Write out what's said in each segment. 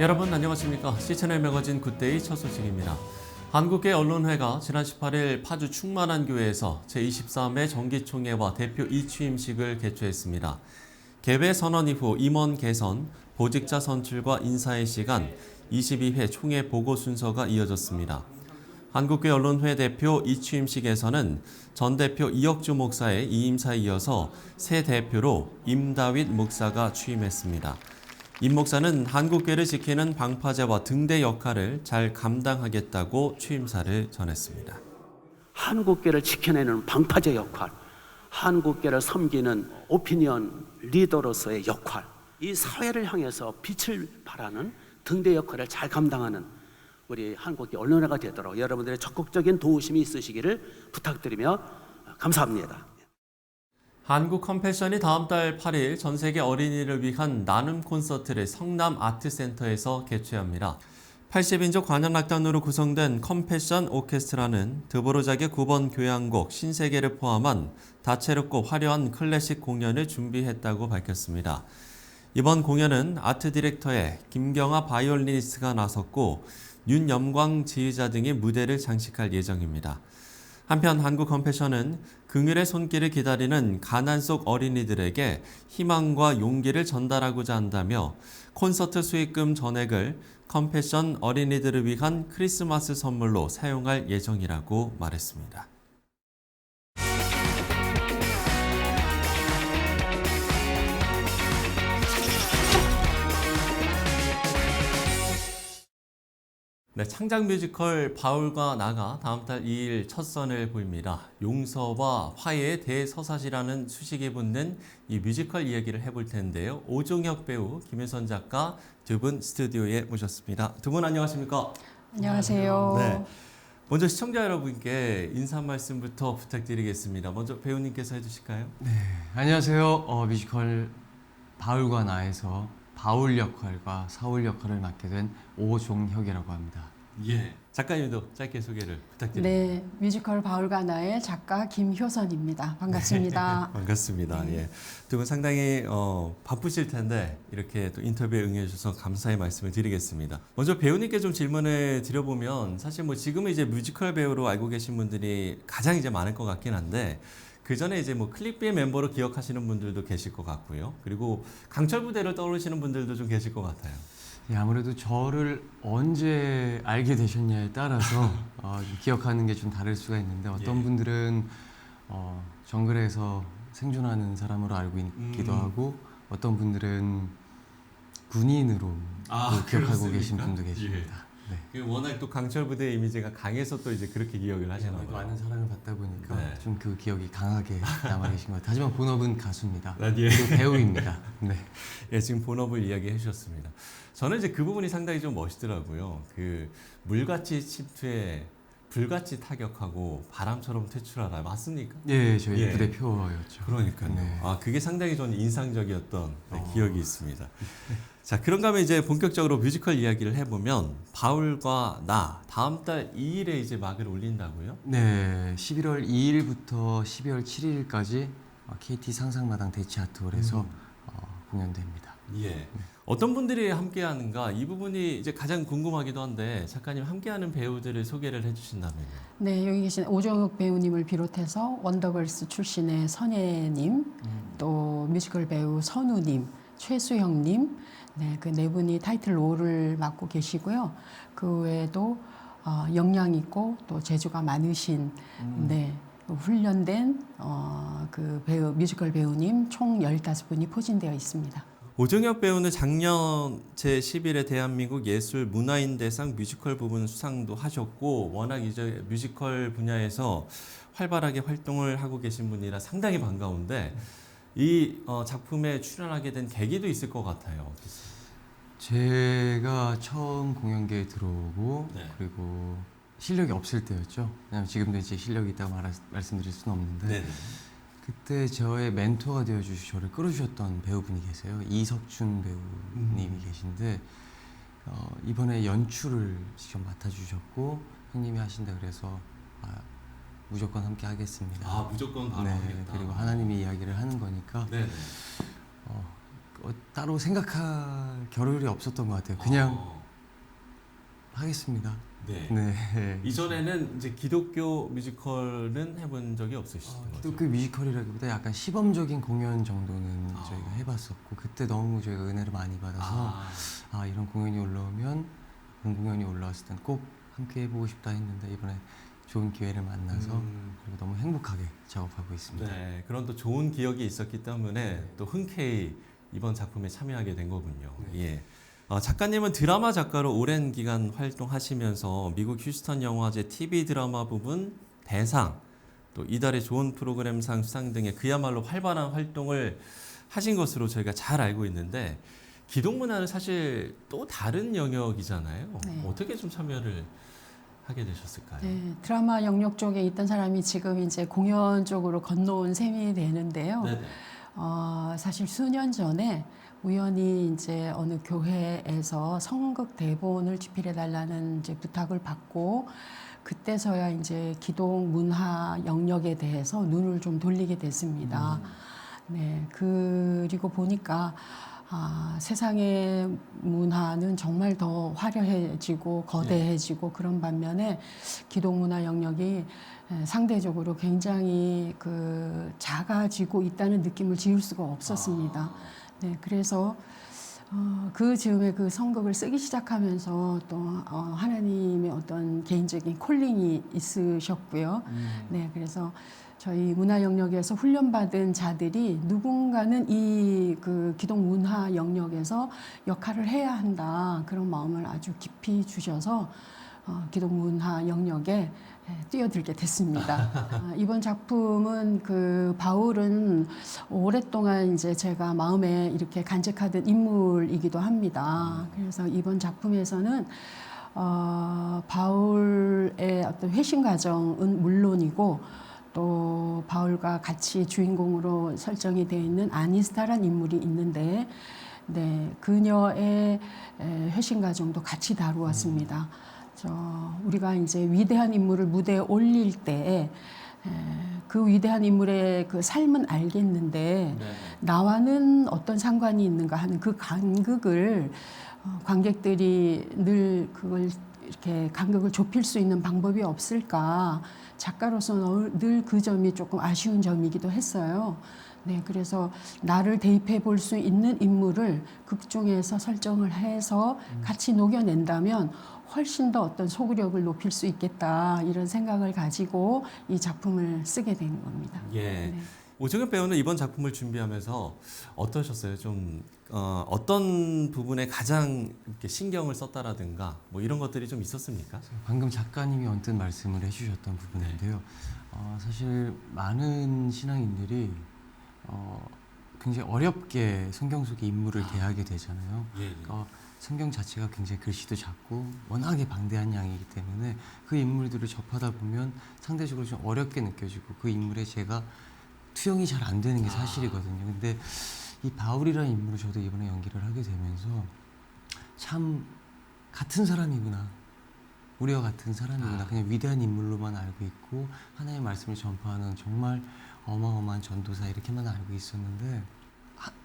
여러분 안녕하십니까? C채널 매거진 굿데이 첫 소식입니다. 한국계 언론회가 지난 18일 파주 충만한교회에서 제23회 정기총회와 대표 이취임식을 개최했습니다. 개회 선언 이후 임원 개선, 보직자 선출과 인사의 시간, 22회 총회 보고 순서가 이어졌습니다. 한국계 언론회 대표 이취임식에서는 전 대표 이혁주 목사의 이임사에 이어서 새 대표로 임다윗 목사가 취임했습니다. 임 목사는 한국계를 지키는 방파제와 등대 역할을 잘 감당하겠다고 취임사를 전했습니다. 한국계를 지켜내는 방파제 역할, 한국계를 섬기는 오피니언 리더로서의 역할, 이 사회를 향해서 빛을 발하는 등대 역할을 잘 감당하는 우리 한국계 언론회가 되도록 여러분들의 적극적인 도우심이 있으시기를 부탁드리며 감사합니다. 한국 컴패션이 다음 달 8일 전 세계 어린이를 위한 나눔 콘서트를 성남 아트센터에서 개최합니다. 80인조 관현악단으로 구성된 컴패션 오케스트라는 드보르작의 9번 교향곡 신세계를 포함한 다채롭고 화려한 클래식 공연을 준비했다고 밝혔습니다. 이번 공연은 아트 디렉터의 김경아 바이올리니스트가 나섰고 윤염광 지휘자 등이 무대를 장식할 예정입니다. 한편 한국 컴패션은 긍휼의 손길을 기다리는 가난 속 어린이들에게 희망과 용기를 전달하고자 한다며 콘서트 수익금 전액을 컴패션 어린이들을 위한 크리스마스 선물로 사용할 예정이라고 말했습니다. 네, 창작 뮤지컬 바울과 나가 다음 달 2일 첫 선을 보입니다. 용서와 화해의 대서사시라는 수식이 붙는 이 뮤지컬 이야기를 해볼 텐데요. 오종혁 배우, 김혜선 작가 두 분 스튜디오에 모셨습니다. 두 분 안녕하십니까? 안녕하세요. 네, 먼저 시청자 여러분께 인사 말씀부터 부탁드리겠습니다. 먼저 배우님께서 해주실까요? 네, 안녕하세요. 뮤지컬 바울과 나에서 바울 역할과 사울 역할을 맡게 된 오종혁이라고 합니다. 예. 작가님도 짧게 소개를 부탁드립니다. 네, 뮤지컬 바울과 나의 작가 김효선입니다. 반갑습니다. 반갑습니다. 네. 예. 두 분 상당히 바쁘실 텐데 이렇게 또 인터뷰에 응해주셔서 감사의 말씀을 드리겠습니다. 먼저 배우님께 좀 질문을 드려보면 사실 뭐 지금은 이제 뮤지컬 배우로 알고 계신 분들이 가장 이제 많을 것 같긴 한데 그 전에 이제 뭐 클릭비의 멤버로 기억하시는 분들도 계실 것 같고요. 그리고 강철 부대를 떠오르시는 분들도 좀 계실 것 같아요. 예, 아무래도 저를 언제 알게 되셨냐에 따라서 좀 기억하는 게 좀 다를 수가 있는데 어떤 분들은 정글에서 생존하는 사람으로 알고 있기도 하고 어떤 분들은 군인으로 또 기억하고 계신 분도 계십니다. 네. 워낙 또 강철 부대의 이미지가 강해서 또 이제 그렇게 기억을 하시나 봐요. 많은 사랑을 받다 보니까 네. 좀 그 기억이 강하게 남아 계신 것 같아요. 하지만 본업은 가수입니다. 예. 그리고 배우입니다. 네. 예, 지금 본업을 이야기해 주셨습니다. 저는 이제 그 부분이 상당히 좀 멋있더라고요. 그 물같이 침투해 불같이 타격하고 바람처럼 퇴출하라. 맞습니까? 예, 저희 예. 부대 표어였죠. 그러니까요. 네. 아, 그게 상당히 저는 인상적이었던 기억이 있습니다. 자, 그런가 하면 이제 본격적으로 뮤지컬 이야기를 해보면 바울과 나 다음 달 2일에 이제 막을 올린다고요? 네, 11월 2일부터 12월 7일까지 KT 상상마당 대치아트홀에서 공연됩니다. 예. 어떤 분들이 함께하는가 이 부분이 이제 가장 궁금하기도 한데 작가님 함께하는 배우들을 소개를 해주신다면요. 네, 여기 계신 오종혁 배우님을 비롯해서 원더걸스 출신의 선예님, 또 뮤지컬 배우 선우님, 최수영님, 네, 그 네 분이 타이틀 롤을 맡고 계시고요. 그 외에도 역량 있고 또 재주가 많으신 네, 훈련된 그 배우 뮤지컬 배우님 총 15분이 포진되어 있습니다. 오종혁 배우는 작년 제11회 대한민국 예술 문화인대상 뮤지컬 부분 수상도 하셨고 워낙 이제 뮤지컬 분야에서 활발하게 활동을 하고 계신 분이라 상당히 반가운데 이 작품에 출연하게 된 계기도 있을 것 같아요. 제가 처음 공연계에 들어오고 네. 그리고 실력이 없을 때였죠. 왜냐면 지금도 이제 실력이 있다고 말씀드릴 수는 없는데 네. 그때 저의 멘토가 되어주시 저를 끌어주셨던 배우분이 계세요. 이석춘 배우님이 계신데 이번에 연출을 직접 맡아주셨고 형님이 하신다 그래서 무조건 함께 하겠습니다. 무조건 바로 네, 하겠다. 그리고 하나님이 이야기를 하는 거니까 네. 따로 생각할 겨를이 없었던 것 같아요. 그냥 어, 하겠습니다. 네. 네. 이전에는 이제 기독교 뮤지컬은 해본 적이 없으시죠? 기독교 뮤지컬이라기보다 약간 시범적인 공연 정도는 아. 저희가 해봤었고 그때 너무 저희가 은혜를 많이 받아서 이런 공연이 올라오면 본 공연이 올라왔을 땐 꼭 함께 해보고 싶다 했는데 이번에 좋은 기회를 만나서 그리고 너무 행복하게 작업하고 있습니다. 네, 그런 또 좋은 기억이 있었기 때문에 또 흔쾌히 이번 작품에 참여하게 된 거군요. 예. 작가님은 드라마 작가로 오랜 기간 활동하시면서 미국 휴스턴 영화제 TV 드라마 부분 대상, 또 이달의 좋은 프로그램상 수상 등의 그야말로 활발한 활동을 하신 것으로 저희가 잘 알고 있는데 기독 문화는 사실 또 다른 영역이잖아요. 네. 어떻게 좀 참여를 하게 되셨을까요? 네, 드라마 영역 쪽에 있던 사람이 지금 이제 공연 쪽으로 건너온 셈이 되는데요. 네네. 사실 수년 전에 우연히 이제 어느 교회에서 성극 대본을 집필해 달라는 이제 부탁을 받고 그때서야 이제 기독 문화 영역에 대해서 눈을 좀 돌리게 됐습니다. 네, 그리고 보니까 세상의 문화는 정말 더 화려해지고 거대해지고 그런 반면에 기독 문화 영역이 상대적으로 굉장히 그 작아지고 있다는 느낌을 지울 수가 없었습니다. 네, 그래서 그 즈음에 그 성극을 쓰기 시작하면서 또 하나님의 어떤 개인적인 콜링이 있으셨고요. 네, 그래서 저희 문화 영역에서 훈련받은 자들이 누군가는 이 그 기독 문화 영역에서 역할을 해야 한다 그런 마음을 아주 깊이 주셔서 기독 문화 영역에 뛰어들게 됐습니다. 이번 작품은 그 바울은 오랫동안 이제 제가 마음에 이렇게 간직하던 인물이기도 합니다. 그래서 이번 작품에서는 바울의 어떤 회심 과정은 물론이고 또 바울과 같이 주인공으로 설정이 되어 있는 아니스타란 인물이 있는데 네, 그녀의 회심 과정도 같이 다루었습니다. 우리가 이제 위대한 인물을 무대에 올릴 때 그 위대한 인물의 그 삶은 알겠는데 나와는 어떤 상관이 있는가 하는 그 간극을 관객들이 늘 그걸 이렇게 간격을 좁힐 수 있는 방법이 없을까. 작가로서 늘 그 점이 조금 아쉬운 점이기도 했어요. 네, 그래서 나를 대입해 볼 수 있는 인물을 극중에서 설정을 해서 같이 녹여낸다면 훨씬 더 어떤 소구력을 높일 수 있겠다 이런 생각을 가지고 이 작품을 쓰게 된 겁니다. 예. 네. 오정엽 배우는 이번 작품을 준비하면서 어떠셨어요? 좀 어떤 부분에 가장 이렇게 신경을 썼다라든가 뭐 이런 것들이 좀 있었습니까? 방금 작가님이 언뜻 말씀을 해주셨던 부분인데요. 사실 많은 신앙인들이 굉장히 어렵게 성경 속의 인물을 대하게 되잖아요. 성경 자체가 굉장히 글씨도 작고 워낙에 방대한 양이기 때문에 그 인물들을 접하다 보면 상대적으로 좀 어렵게 느껴지고 그 인물에 제가 투영이 잘 안 되는 게 사실이거든요. 근데 이 바울이라는 인물을 저도 이번에 연기를 하게 되면서 참 같은 사람이구나. 우리와 같은 사람이구나. 그냥 위대한 인물로만 알고 있고 하나님의 말씀을 전파하는 정말 어마어마한 전도사 이렇게만 알고 있었는데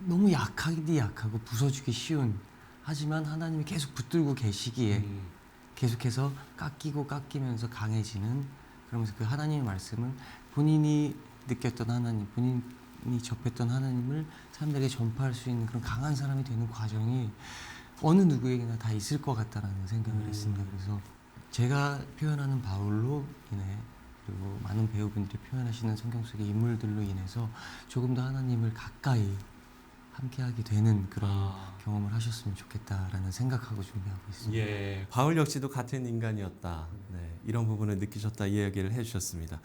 너무 약하기 약하고 부서지기 쉬운 하지만 하나님이 계속 붙들고 계시기에 계속해서 깎이면서 강해지는 그러면서 그 하나님의 말씀은 본인이 느꼈던 하나님, 본인이 접했던 하나님을 사람들에게 전파할 수 있는 그런 강한 사람이 되는 과정이 어느 누구에게나 다 있을 것 같다라는 생각을 했습니다. 그래서 제가 표현하는 바울로 인해 그리고 많은 배우분들이 표현하시는 성경 속의 인물들로 인해서 조금 더 하나님을 가까이 함께하게 되는 그런 경험을 하셨으면 좋겠다라는 생각하고 준비하고 있습니다. 예, 바울 역시도 같은 인간이었다. 네, 이런 부분을 느끼셨다 이야기를 해주셨습니다.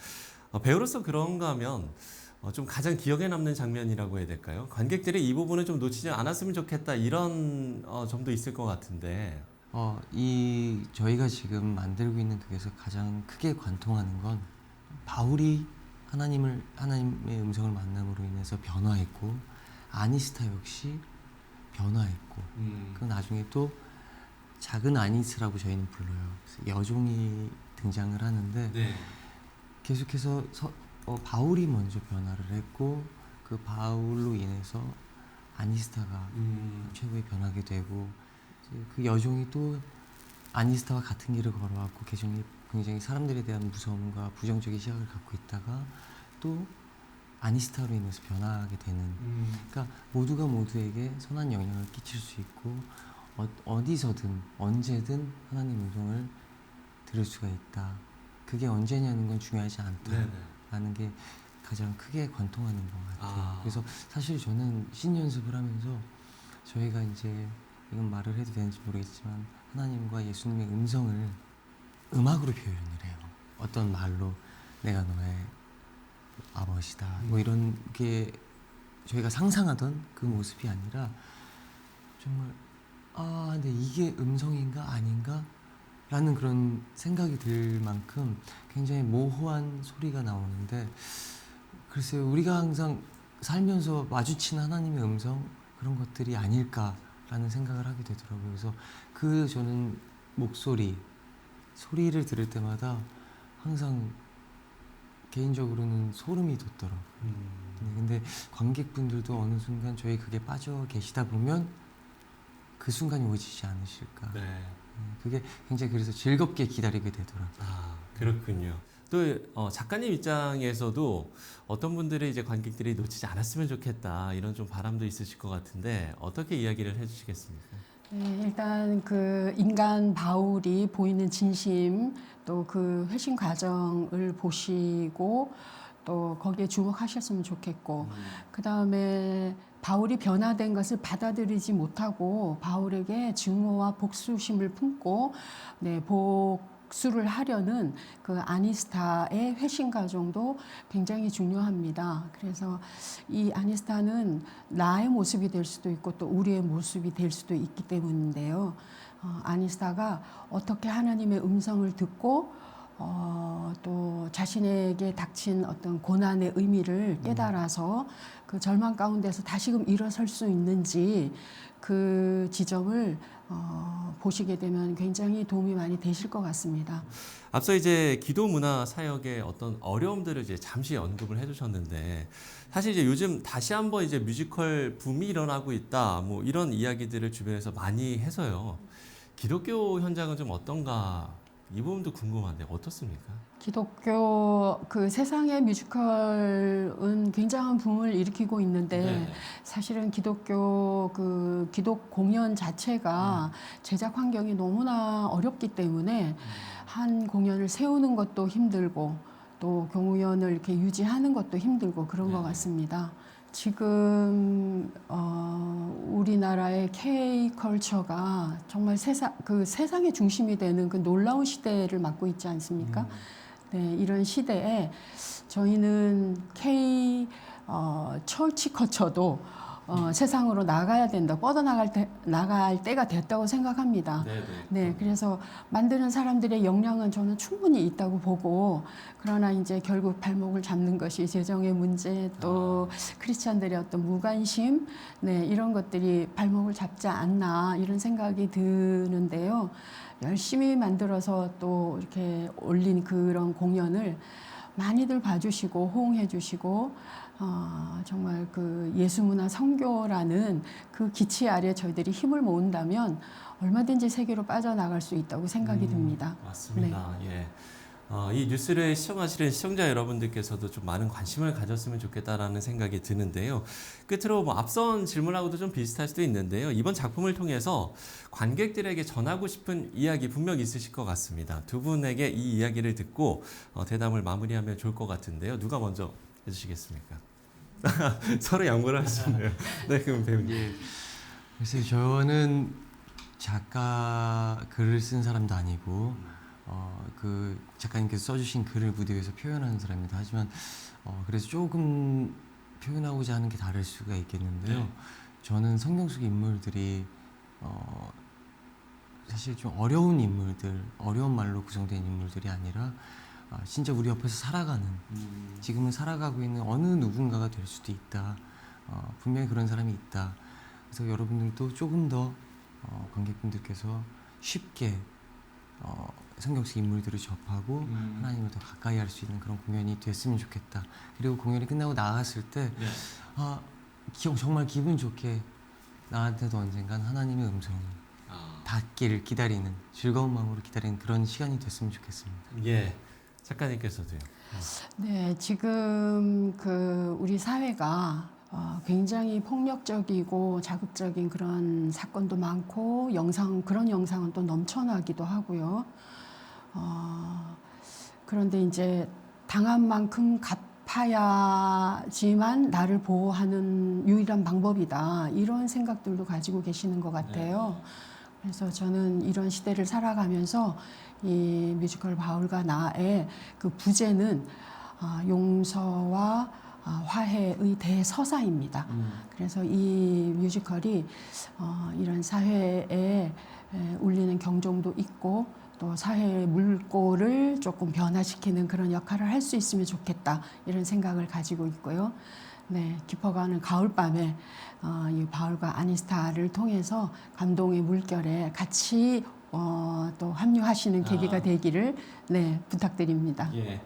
배우로서 그런가 하면 좀 가장 기억에 남는 장면이라고 해야 될까요? 관객들이 이 부분을 좀 놓치지 않았으면 좋겠다 이런 점도 있을 것 같은데. 저희가 지금 만들고 있는 극에서 가장 크게 관통하는 건 바울이 하나님의 음성을 만남으로 인해서 변화했고 아니스타 역시 변화했고 그 나중에 또 작은 아니스라고 저희는 불러요. 그래서 여종이 등장을 하는데 계속해서 바울이 먼저 변화를 했고 그 바울로 인해서 아니스타가 최고의 변하게 되고 이제 그 여종이 또 아니스타와 같은 길을 걸어왔고 굉장히 사람들에 대한 무서움과 부정적인 시각을 갖고 있다가 또 아니스타로 인해서 변하게 되는 그러니까 모두가 모두에게 선한 영향을 끼칠 수 있고 어디서든 언제든 하나님 음성을 들을 수가 있다. 그게 언제냐는 건 중요하지 않다라는 게 가장 크게 관통하는 것 같아요. 그래서 사실 저는 신 연습을 하면서 저희가 이제 이건 말을 해도 되는지 모르겠지만 하나님과 예수님의 음성을 음악으로 표현을 해요. 어떤 말로 내가 너의 아버지다 뭐 이런 게 저희가 상상하던 그 모습이 아니라 정말 근데 이게 음성인가 아닌가? 라는 그런 생각이 들 만큼 굉장히 모호한 소리가 나오는데 글쎄요 우리가 항상 살면서 마주친 하나님의 음성 그런 것들이 아닐까라는 생각을 하게 되더라고요. 그래서 저는 소리를 들을 때마다 항상 개인적으로는 소름이 돋더라고요. 근데 관객분들도 어느 순간 저희 그게 빠져 계시다 보면 그 순간이 오지지 않으실까. 그게 굉장히 그래서 즐겁게 기다리게 되더라고요. 그렇군요. 또 작가님 입장에서도 어떤 분들이 이제 관객들이 놓치지 않았으면 좋겠다 이런 좀 바람도 있으실 것 같은데 어떻게 이야기를 해주시겠습니까? 네, 일단 그 인간 바울이 보이는 진심 또 그 회심 과정을 보시고 또 거기에 주목하셨으면 좋겠고 그 다음에 바울이 변화된 것을 받아들이지 못하고 바울에게 증오와 복수심을 품고 복수를 하려는 그 아니스타의 회심 과정도 굉장히 중요합니다. 그래서 이 아니스타는 나의 모습이 될 수도 있고 또 우리의 모습이 될 수도 있기 때문인데요. 아니스타가 어떻게 하나님의 음성을 듣고 또 자신에게 닥친 어떤 고난의 의미를 깨달아서 그 절망 가운데서 다시금 일어설 수 있는지 그 지점을 보시게 되면 굉장히 도움이 많이 되실 것 같습니다. 앞서 이제 기도 문화 사역의 어떤 어려움들을 이제 잠시 언급을 해주셨는데 사실 이제 요즘 다시 한번 이제 뮤지컬 붐이 일어나고 있다 뭐 이런 이야기들을 주변에서 많이 해서요. 기독교 현장은 좀 어떤가 이 부분도 궁금한데 어떻습니까? 기독교 그 세상의 뮤지컬은 굉장한 붐을 일으키고 있는데 사실은 기독교 그 기독 공연 자체가 제작 환경이 너무나 어렵기 때문에 한 공연을 세우는 것도 힘들고 또 공연을 이렇게 유지하는 것도 힘들고 그런 것 같습니다. 지금 우리나라의 K-컬처가 정말 세상의 중심이 되는 그 놀라운 시대를 맞고 있지 않습니까? 네, 이런 시대에 저희는 철치 컬처도 세상으로 나가야 된다, 나갈 때가 됐다고 생각합니다. 네, 그래서 만드는 사람들의 역량은 저는 충분히 있다고 보고, 그러나 이제 결국 발목을 잡는 것이 재정의 문제, 또 크리스찬들의 어떤 무관심, 네, 이런 것들이 발목을 잡지 않나 이런 생각이 드는데요. 열심히 만들어서 또 이렇게 올린 그런 공연을 많이들 봐주시고 호응해 주시고 정말 그 예수문화 선교라는 그 기치 아래 저희들이 힘을 모은다면 얼마든지 세계로 빠져나갈 수 있다고 생각이 듭니다. 맞습니다. 네. 이 뉴스를 시청하시는 시청자 여러분들께서도 좀 많은 관심을 가졌으면 좋겠다라는 생각이 드는데요. 끝으로 뭐 앞선 질문하고도 좀 비슷할 수도 있는데요. 이번 작품을 통해서 관객들에게 전하고 싶은 이야기 분명 있으실 것 같습니다. 두 분에게 이 이야기를 듣고 대담을 마무리하면 좋을 것 같은데요. 누가 먼저 해주시겠습니까? 서로 양보를 하시네요. 네, 그럼 배우님. 예. 글쎄요, 저는 작가 글을 쓴 사람도 아니고 그 작가님께서 써주신 글을 무대 위에서 표현하는 사람입니다. 하지만 그래서 조금 표현하고자 하는 게 다를 수가 있겠는데요. 네. 저는 성경 속 인물들이 사실 좀 어려운 인물들, 어려운 말로 구성된 인물들이 아니라 진짜 우리 옆에서 살아가는, 지금은 살아가고 있는 어느 누군가가 될 수도 있다. 분명히 그런 사람이 있다. 그래서 여러분들도 조금 더 관객분들께서 쉽게 성경 속 인물들을 접하고 하나님을 더 가까이 할 수 있는 그런 공연이 됐으면 좋겠다. 그리고 공연이 끝나고 나갔을 때 정말 기분 좋게 나한테도 언젠간 하나님의 음성이 닿기를 기다리는 즐거운 마음으로 기다리는 그런 시간이 됐으면 좋겠습니다. 예, 작가님께서도요. 네, 지금 우리 사회가 굉장히 폭력적이고 자극적인 그런 사건도 많고 그런 영상은 또 넘쳐나기도 하고요. 그런데 이제 당한 만큼 갚아야지만 나를 보호하는 유일한 방법이다. 이런 생각들도 가지고 계시는 것 같아요. 그래서 저는 이런 시대를 살아가면서 이 뮤지컬 바울과 나의 그 부제는 용서와 화해의 대서사입니다. 그래서 이 뮤지컬이 이런 사회에 울리는 경종도 있고 또 사회의 물꼬를 조금 변화시키는 그런 역할을 할 수 있으면 좋겠다 이런 생각을 가지고 있고요. 네, 깊어가는 가을밤에 이 바울과 아니스타를 통해서 감동의 물결에 같이 또 합류하시는 계기가 되기를 부탁드립니다. 예.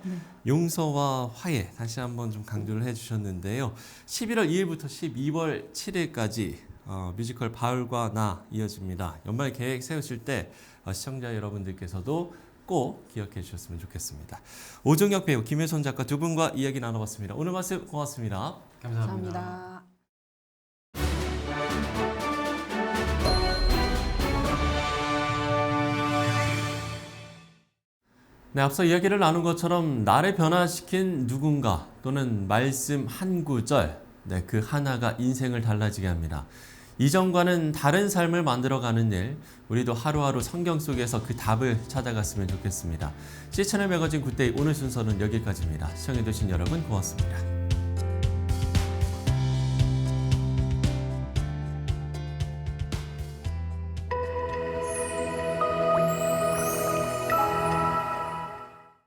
용서와 화해 다시 한번 좀 강조를 해주셨는데요. 11월 2일부터 12월 7일까지 뮤지컬 바울과 나 이어집니다. 연말 계획 세우실 때 시청자 여러분들께서도 꼭 기억해 주셨으면 좋겠습니다. 오종혁 배우, 김혜선 작가 두 분과 이야기 나눠봤습니다. 오늘 말씀 고맙습니다. 감사합니다. 네, 앞서 이야기를 나눈 것처럼 나를 변화시킨 누군가 또는 말씀 한 구절, 그 하나가 인생을 달라지게 합니다. 이전과는 다른 삶을 만들어가는 일, 우리도 하루하루 성경 속에서 그 답을 찾아갔으면 좋겠습니다. C 채널 매거진 굿데이 오늘 순서는 여기까지입니다. 시청해주신 여러분 고맙습니다.